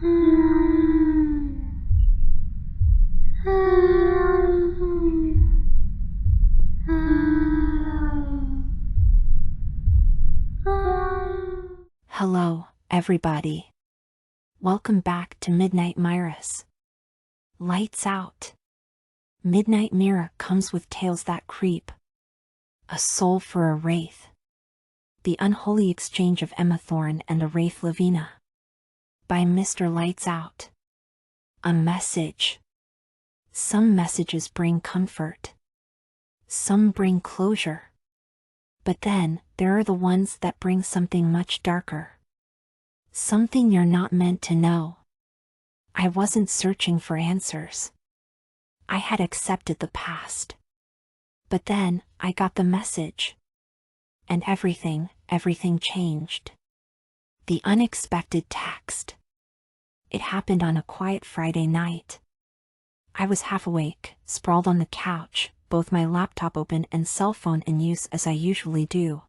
Hello, everybody. Welcome back to Midnight Mirrors. Lights out. Midnight Mirror comes with tales that creep. A soul for a wraith. The Unholy Exchange of Emma Thorne and a Wraith Lovina. By Mr. Lights Out. A message. Some messages bring comfort. Some bring closure. But then, there are the ones that bring something much darker. Something you're not meant to know. I wasn't searching for answers. I had accepted the past. But then, I got the message. And everything changed. The unexpected text. It happened on a quiet Friday night. I was half awake, sprawled on the couch, both my laptop open and cell phone in use as I usually do.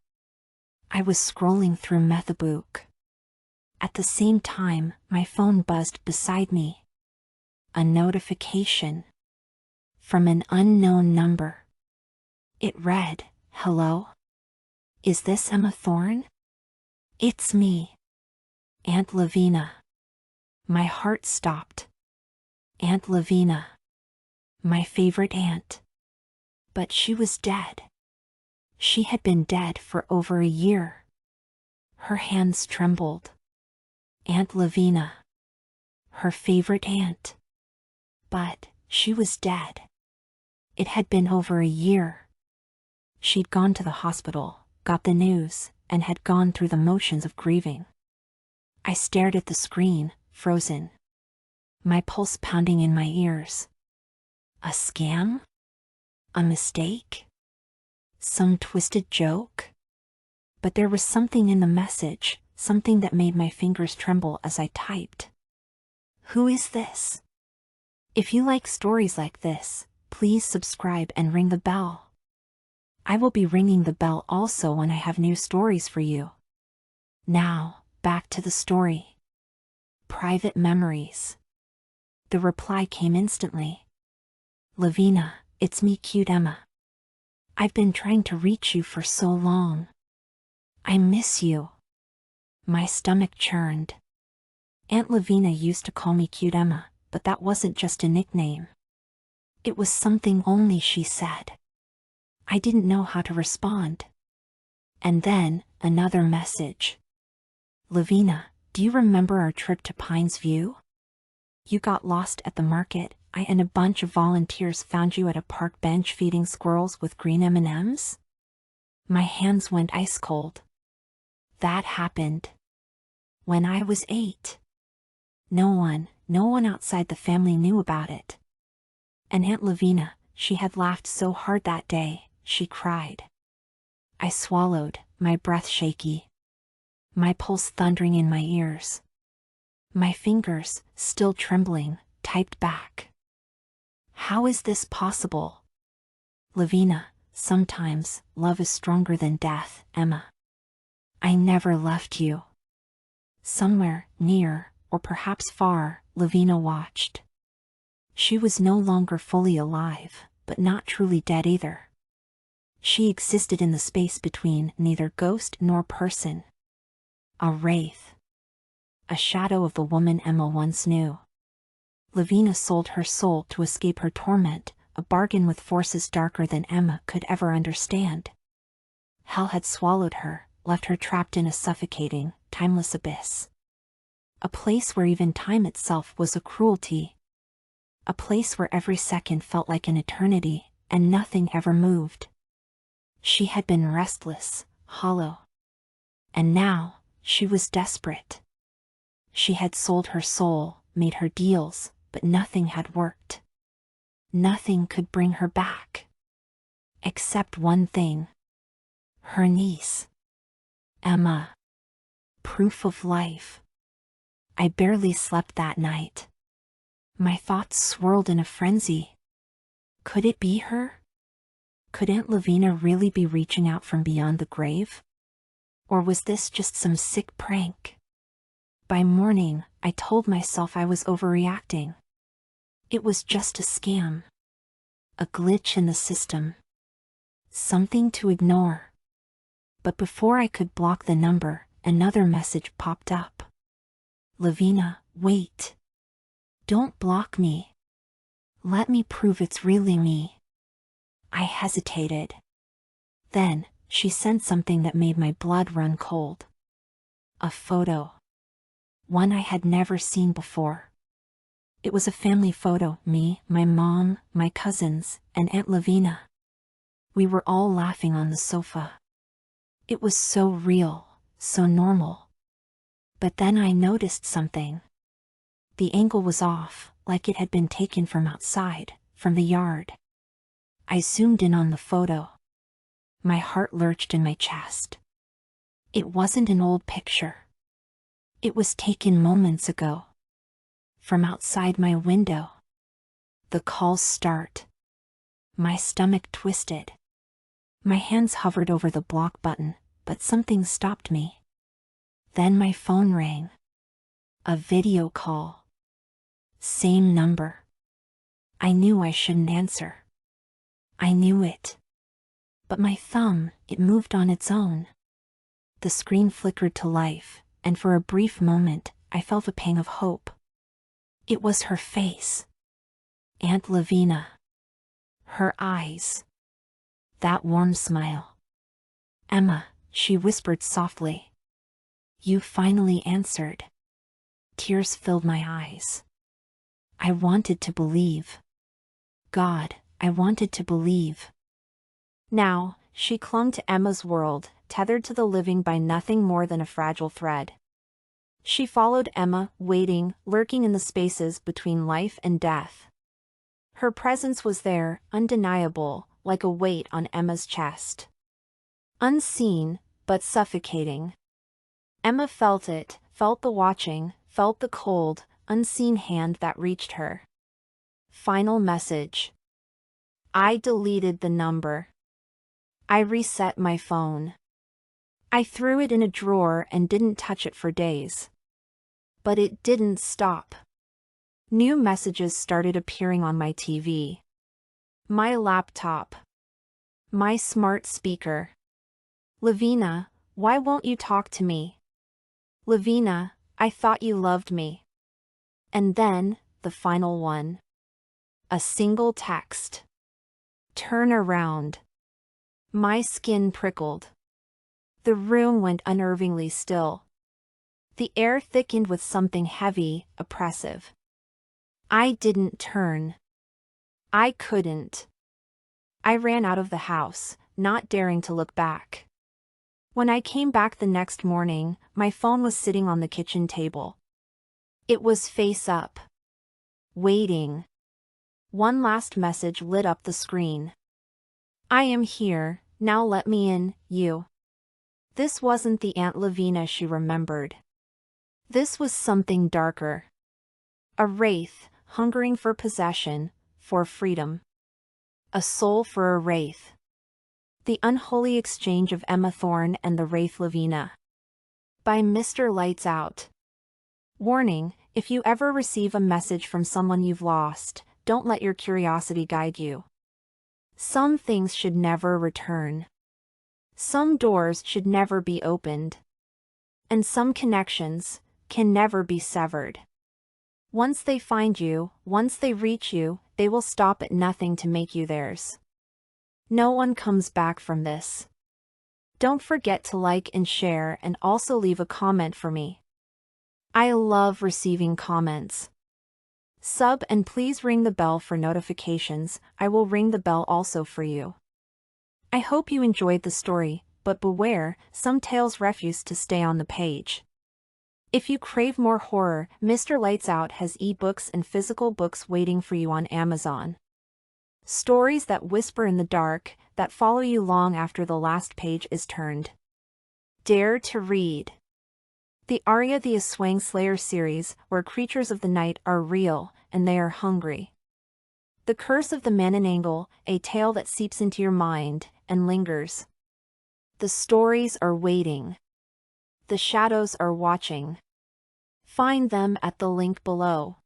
I was scrolling through Methabook. At the same time, my phone buzzed beside me. A notification. From an unknown number. It read, "Hello? Is this Emma Thorne?" "It's me. Aunt Lovina." My heart stopped. Aunt Lovina. My favorite aunt. But she was dead. She had been dead for over a year. Her hands trembled. Aunt Lovina. Her favorite aunt. But she was dead. It had been over a year. She'd gone to the hospital, got the news, and had gone through the motions of grieving. I stared at the screen, frozen. My pulse pounding in my ears. A scam? A mistake? Some twisted joke? But there was something in the message, something that made my fingers tremble as I typed. Who is this? If you like stories like this, please subscribe and ring the bell. I will be ringing the bell also when I have new stories for you. Now, back to the story. Private memories. The reply came instantly. "Lovina, it's me, cute Emma. I've been trying to reach you for so long. I miss you." My stomach churned. Aunt Lovina used to call me cute Emma, but that wasn't just a nickname. It was something only she said. I didn't know how to respond. And then, another message. "Lovina, do you remember our trip to Pines View? You got lost at the market. I and a bunch of volunteers found you at a park bench feeding squirrels with green M&Ms? My hands went ice cold. That happened. When I was 8. No one outside the family knew about it. And Aunt Lovina, she had laughed so hard that day, she cried. I swallowed, my breath shaky. My pulse thundering in my ears. My fingers, still trembling, typed back. How is this possible? Lovina, sometimes, love is stronger than death, Emma. I never left you. Somewhere, near, or perhaps far, Lovina watched. She was no longer fully alive, but not truly dead either. She existed in the space between neither ghost nor person. A wraith. A shadow of the woman Emma once knew. Lovina sold her soul to escape her torment, a bargain with forces darker than Emma could ever understand. Hell had swallowed her, left her trapped in a suffocating, timeless abyss. A place where even time itself was a cruelty. A place where every second felt like an eternity, and nothing ever moved. She had been restless, hollow. And now, she was desperate. She had sold her soul, made her deals, but nothing had worked. Nothing could bring her back. Except one thing. Her niece. Emma. Proof of life. I barely slept that night. My thoughts swirled in a frenzy. Could it be her? Could Aunt Lovina really be reaching out from beyond the grave? Or was this just some sick prank? By morning, I told myself I was overreacting. It was just a scam. A glitch in the system. Something to ignore. But before I could block the number, another message popped up. Lovina, wait. Don't block me. Let me prove it's really me. I hesitated. Then, she sent something that made my blood run cold. A photo. One I had never seen before. It was a family photo, me, my mom, my cousins, and Aunt Lovina. We were all laughing on the sofa. It was so real, so normal. But then I noticed something. The angle was off, like it had been taken from outside, from the yard. I zoomed in on the photo. My heart lurched in my chest. It wasn't an old picture. It was taken moments ago. From outside my window. The calls start. My stomach twisted. My hands hovered over the block button, but something stopped me. Then my phone rang. A video call. Same number. I knew I shouldn't answer. I knew it. But my thumb, it moved on its own. The screen flickered to life, and for a brief moment, I felt a pang of hope. It was her face. Aunt Lovina. Her eyes. That warm smile. Emma, she whispered softly. You finally answered. Tears filled my eyes. I wanted to believe. God, I wanted to believe. Now, she clung to Emma's world, tethered to the living by nothing more than a fragile thread. She followed Emma, waiting, lurking in the spaces between life and death. Her presence was there, undeniable, like a weight on Emma's chest. Unseen, but suffocating. Emma felt it, felt the watching, felt the cold, unseen hand that reached her. Final message. I deleted the number. I reset my phone. I threw it in a drawer and didn't touch it for days. But it didn't stop. New messages started appearing on my TV. My laptop. My smart speaker. Lovina, why won't you talk to me? Lovina, I thought you loved me. And then, the final one. A single text. Turn around. My skin prickled. The room went unnervingly still. The air thickened with something heavy, oppressive. I didn't turn. I couldn't. I ran out of the house, not daring to look back. When I came back the next morning, my phone was sitting on the kitchen table. It was face up. Waiting. One last message lit up the screen. I am here, now let me in, you. This wasn't the Aunt Lovina she remembered. This was something darker. A wraith, hungering for possession, for freedom. A soul for a wraith. The Unholy Exchange of Emma Thorne and the Wraith Lovina. By Mr. Lights Out. Warning, if you ever receive a message from someone you've lost, don't let your curiosity guide you. Some things should never return. Some doors should never be opened. And some connections can never be severed. Once they find you, once they reach you, they will stop at nothing to make you theirs. No one comes back from this. Don't forget to like and share and also leave a comment for me. I love receiving comments. Sub and please ring the bell for notifications. I will ring the bell also for you. I hope you enjoyed the story, but beware, some tales refuse to stay on the page. If you crave more horror, Mr. Lights Out has ebooks and physical books waiting for you on Amazon. Stories that whisper in the dark, that follow you long after the last page is turned. Dare to read. The Arya the Aswang Slayer series, where creatures of the night are real, and they are hungry. The Curse of the Mananangle, a tale that seeps into your mind, and lingers. The stories are waiting. The shadows are watching. Find them at the link below.